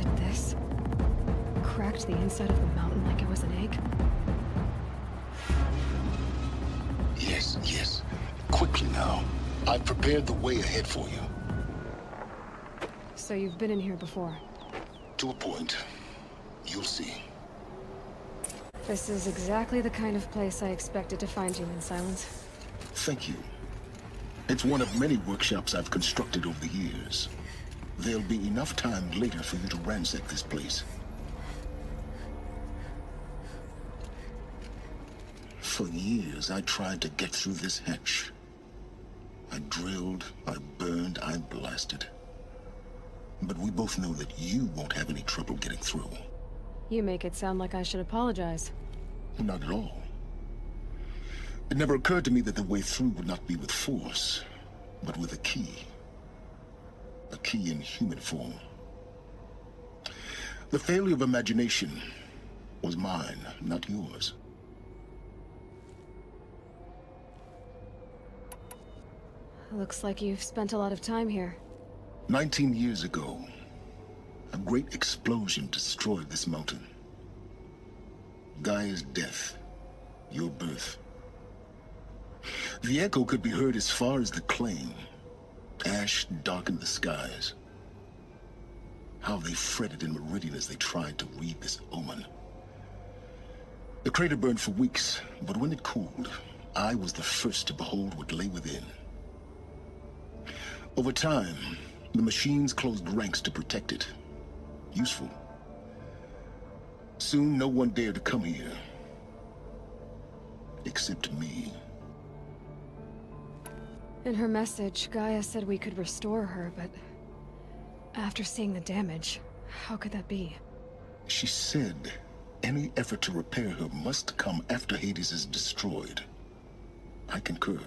did this? Cracked the inside of the mountain like it was an egg? Yes, yes. Quickly now. I've prepared the way ahead for you. So you've been in here before? To a point. You'll see. This is exactly the kind of place I expected to find you in, Sylens. Thank you. It's one of many workshops I've constructed over the years. There'll be enough time later for you to ransack this place. For years, I tried to get through this hatch. I drilled, I burned, I blasted. But we both know that you won't have any trouble getting through. You make it sound like I should apologize. Not at all. It never occurred to me that the way through would not be with force, but with a key. A key in human form. The failure of imagination was mine, not yours. Looks like you've spent a lot of time here. 19 years ago, a great explosion destroyed this mountain. Gaia's death, your birth. The echo could be heard as far as the claim. Ash darkened the skies. How they fretted in Meridian as they tried to read this omen. The crater burned for weeks, but when it cooled, I was the first to behold what lay within. Over time, the machines closed ranks to protect it. Useful. Soon, no one dared to come here. Except me. In her message, Gaia said we could restore her, but... after seeing the damage, how could that be? She said any effort to repair her must come after Hades is destroyed. I concur.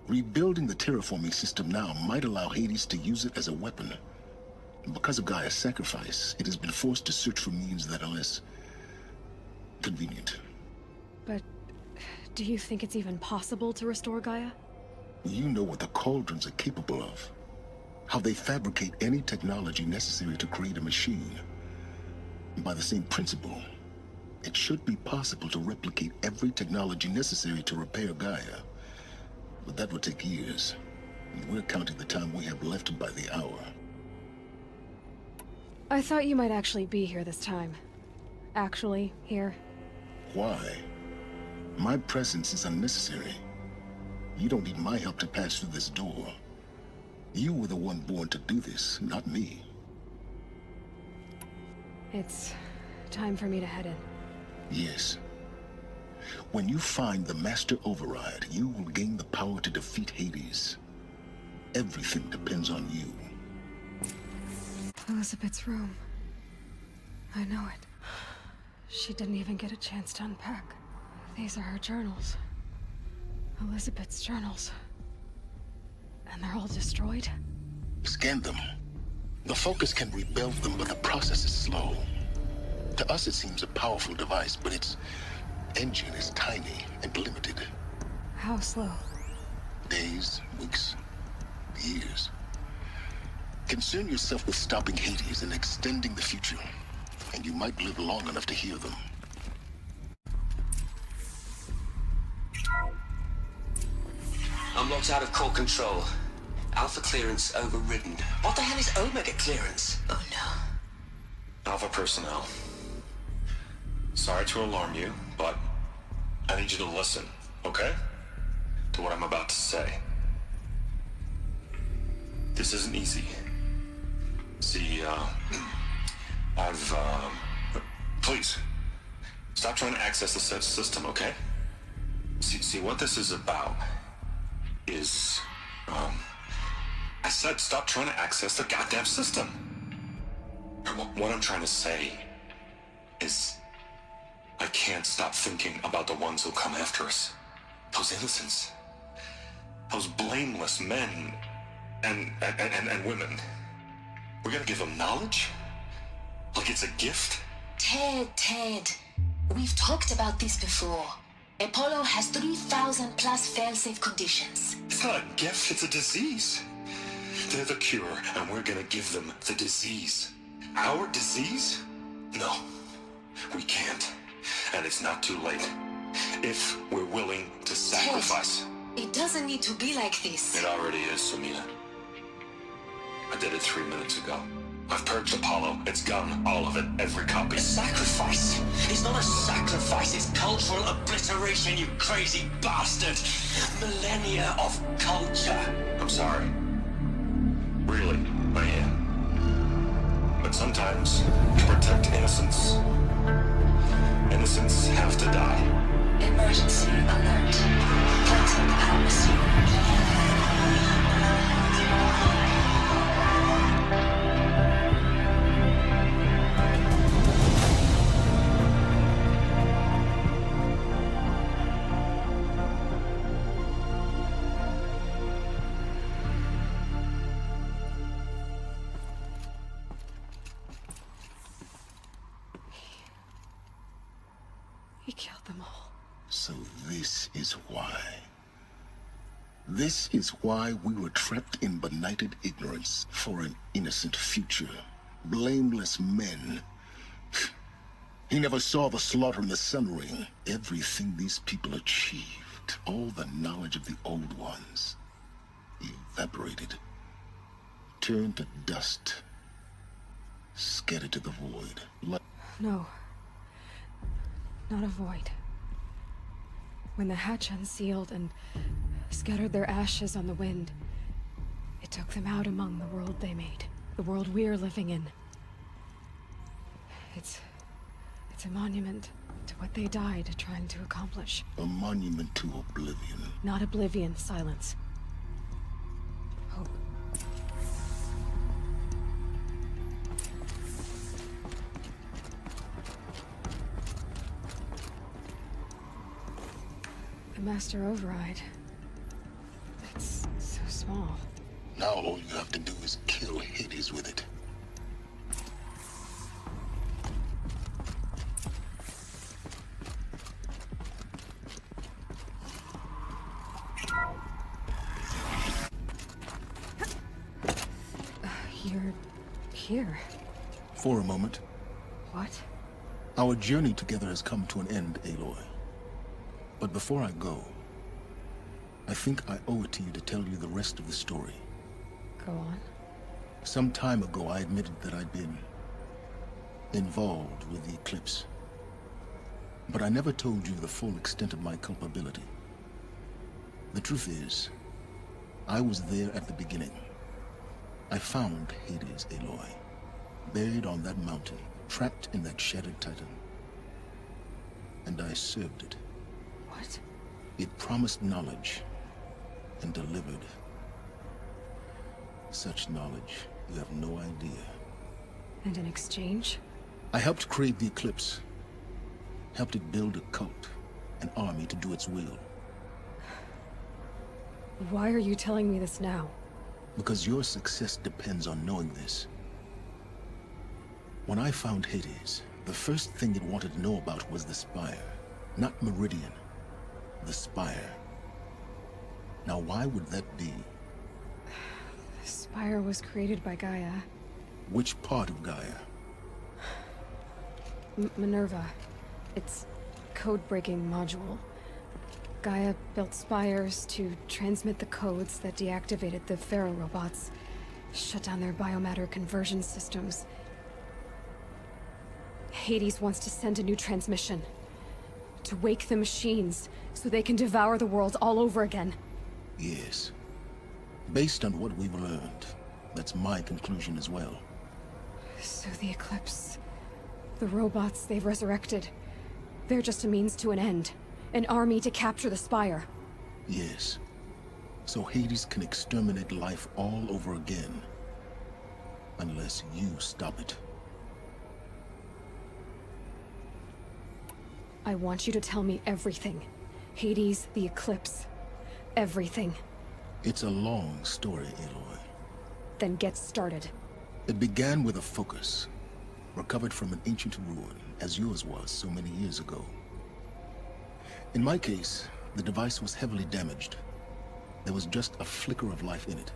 Rebuilding the terraforming system now might allow Hades to use it as a weapon. Because of Gaia's sacrifice, it has been forced to search for means that are less convenient. But do you think it's even possible to restore Gaia? You know what the Cauldrons are capable of. How they fabricate any technology necessary to create a machine. By the same principle, it should be possible to replicate every technology necessary to repair Gaia. But that would take years, and we're counting the time we have left by the hour. I thought you might actually be here this time. Actually, here. Why? My presence is unnecessary. You don't need my help to pass through this door. You were the one born to do this, not me. It's time for me to head in. Yes. When you find the Master Override, you will gain the power to defeat Hades. Everything depends on you. Elizabeth's room. I know it. She didn't even get a chance to unpack. These are her journals. Elizabeth's journals. And they're all destroyed? Scan them. The Focus can rebuild them, but the process is slow. To us it seems a powerful device, but its engine is tiny and limited. How slow? Days, weeks, years. Concern yourself with stopping Hades and extending the future, and you might live long enough to hear them. I'm locked out of core control. Alpha clearance overridden. What the hell is Omega clearance? Oh no. Alpha personnel. Sorry to alarm you, but I need you to listen, okay? To what I'm about to say. This isn't easy. See, please, stop trying to access the system, okay? See, what this is about is, I said stop trying to access the goddamn system. What I'm trying to say is, I can't stop thinking about the ones who'll come after us. Those innocents. Those blameless men and women. We're gonna give them knowledge? Like it's a gift? Ted. We've talked about this before. Apollo has 3,000 plus fail-safe conditions. It's not a gift, it's a disease. They're the cure, and we're gonna give them the disease. our disease? No, we can't. And it's not too late. If we're willing to sacrifice. It doesn't need to be like this. It already is, Samina. I did it 3 minutes ago. I've purged Apollo. It's gone. All of it. Every copy. A sacrifice? It's not a sacrifice, it's cultural obliteration, you crazy bastard! Millennia of culture! I'm sorry. Really, I am. But sometimes, to protect innocence, innocents have to die. Emergency alert. Platinum atmosphere. He killed them all. So this is why. This is why we were trapped in benighted ignorance for an innocent future. Blameless men. He never saw the slaughter in the Sun Ring. Everything these people achieved, all the knowledge of the old ones, evaporated, turned to dust, scattered to the void. No. Not a void. When the hatch unsealed and scattered their ashes on the wind, it took them out among the world they made. The world we're living in. It's a monument to what they died trying to accomplish. A monument to oblivion. Not oblivion, Sylens. Hope. The Master Override. It's so small. Now all you have to do is kill Hades with it. You're here. For a moment. What? Our journey together has come to an end, Aloy. But before I go, I think I owe it to you to tell you the rest of the story. Go on. Some time ago, I admitted that I'd been involved with the eclipse. But I never told you the full extent of my culpability. The truth is, I was there at the beginning. I found Hades, Aloy, buried on that mountain, trapped in that shattered titan. And I served it. What? It promised knowledge and delivered. Such knowledge, you have no idea. And in exchange? I helped create the Eclipse. Helped it build a cult, an army to do its will. Why are you telling me this now? Because your success depends on knowing this. When I found Hades, the first thing it wanted to know about was the Spire. Not Meridian. The Spire. Now why would that be? The Spire was created by Gaia. Which part of Gaia? Minerva. Its code-breaking module. Gaia built spires to transmit the codes that deactivated the Pharaoh robots, shut down their biomatter conversion systems. Hades wants to send a new transmission. To wake the machines, so they can devour the world all over again. Yes. Based on what we've learned, that's my conclusion as well. So the Eclipse... the robots they've resurrected... they're just a means to an end. An army to capture the Spire. Yes. So Hades can exterminate life all over again. Unless you stop it. I want you to tell me everything. Hades, the Eclipse. Everything. It's a long story, Aloy. Then get started. It began with a focus. Recovered from an ancient ruin, as yours was so many years ago. In my case, the device was heavily damaged. There was just a flicker of life in it.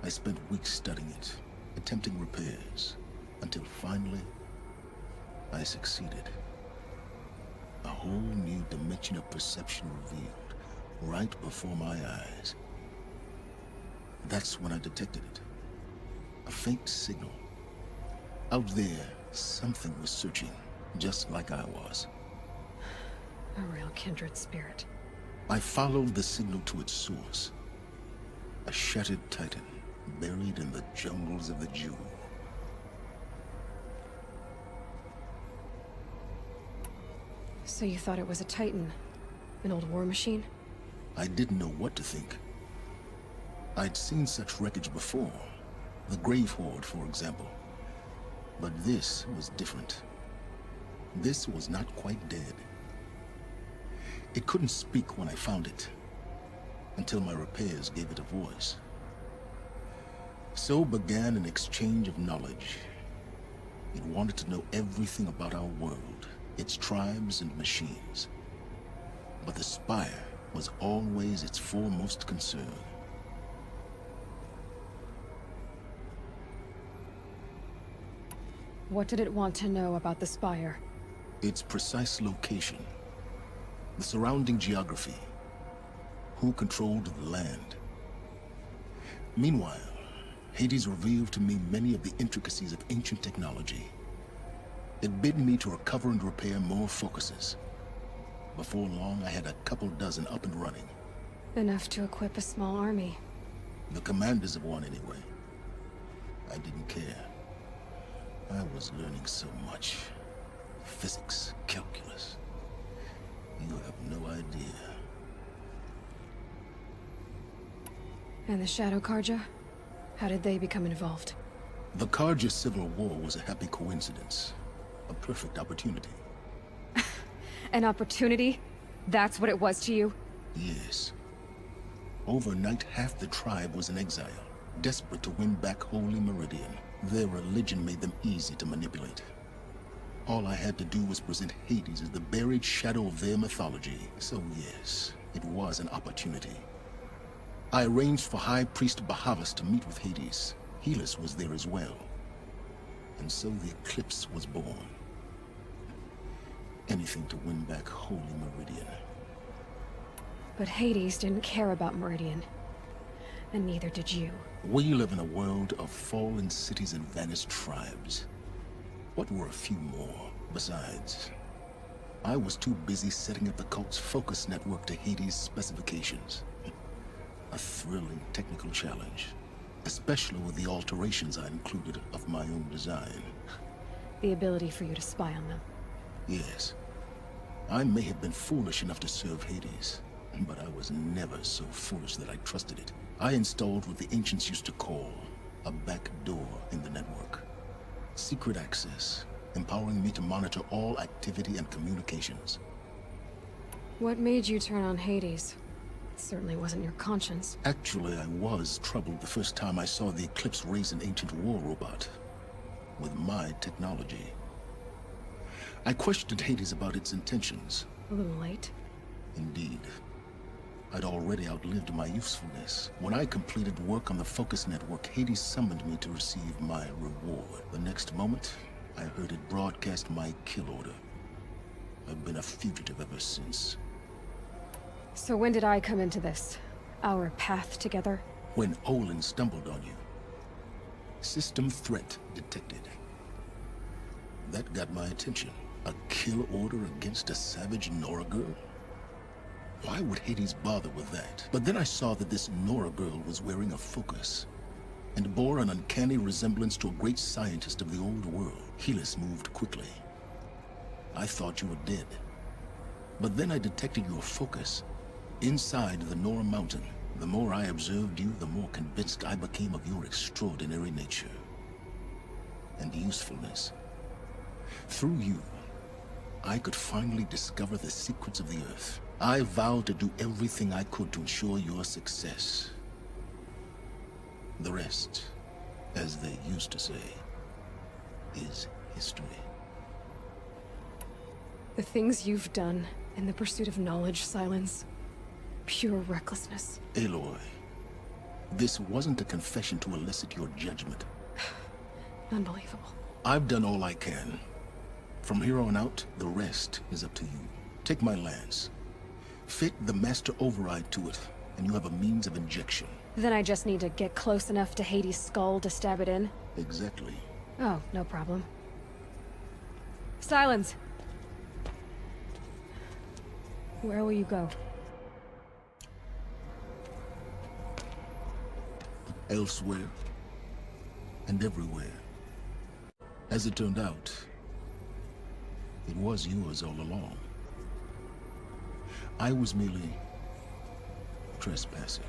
I spent weeks studying it, attempting repairs, until finally, I succeeded. A whole new dimension of perception revealed right before my eyes. That's when I detected it. A faint signal. Out there, something was searching, just like I was. A real kindred spirit. I followed the signal to its source. A shattered titan, buried in the jungles of the Jewel. So you thought it was a titan? An old war machine? I didn't know what to think. I'd seen such wreckage before. The Grave Horde, for example. But this was different. This was not quite dead. It couldn't speak when I found it, until my repairs gave it a voice. So began an exchange of knowledge. It wanted to know everything about our world, its tribes and machines. But the Spire was always its foremost concern. What did it want to know about the Spire? Its precise location, the surrounding geography, who controlled the land. Meanwhile, Hades revealed to me many of the intricacies of ancient technology. It bid me to recover and repair more focuses. Before long, I had a couple dozen up and running. Enough to equip a small army. The commanders of one, anyway. I didn't care. I was learning so much. Physics, calculus. You have no idea. And the Shadow Karja? How did they become involved? The Karja Civil War was a happy coincidence. A perfect opportunity. An opportunity? That's what it was to you? Yes. Overnight, half the tribe was in exile, desperate to win back Holy Meridian. Their religion made them easy to manipulate. All I had to do was present Hades as the buried shadow of their mythology. So yes, it was an opportunity. I arranged for High Priest Bahavas to meet with Hades. Helis was there as well. And so the eclipse was born. Anything to win back Holy Meridian. But Hades didn't care about Meridian. And neither did you. We live in a world of fallen cities and vanished tribes. What were a few more? Besides, I was too busy setting up the cult's focus network to Hades' specifications. A thrilling technical challenge, especially with the alterations I included of my own design. The ability for you to spy on them. Yes, I may have been foolish enough to serve Hades, but I was never so foolish that I trusted it. I installed what the ancients used to call a back door in the network. Secret access, empowering me to monitor all activity and communications. What made you turn on Hades? It certainly wasn't your conscience. Actually, I was troubled the first time I saw the Eclipse raise an ancient war robot. With my technology. I questioned Hades about its intentions. A little late. Indeed. I'd already outlived my usefulness. When I completed work on the Focus Network, Hades summoned me to receive my reward. The next moment, I heard it broadcast my kill order. I've been a fugitive ever since. So when did I come into this? Our path together? When Olin stumbled on you. System threat detected. That got my attention. A kill order against a savage Nora girl? Why would Hades bother with that? But then I saw that this Nora girl was wearing a focus, and bore an uncanny resemblance to a great scientist of the old world. Helis moved quickly. I thought you were dead. But then I detected your focus inside the Nora mountain. The more I observed you, the more convinced I became of your extraordinary nature and usefulness. Through you, I could finally discover the secrets of the Earth. I vowed to do everything I could to ensure your success. The rest, as they used to say, is history. The things you've done in the pursuit of knowledge, Sylens. Pure recklessness. Aloy, this wasn't a confession to elicit your judgment. Unbelievable. I've done all I can. From here on out, the rest is up to you. Take my lance. Fit the master override to it, and you have a means of injection. Then I just need to get close enough to Hades' skull to stab it in? Exactly. Oh, no problem. Sylens! Where will you go? Elsewhere. And everywhere. As it turned out, it was yours all along. I was merely trespassing.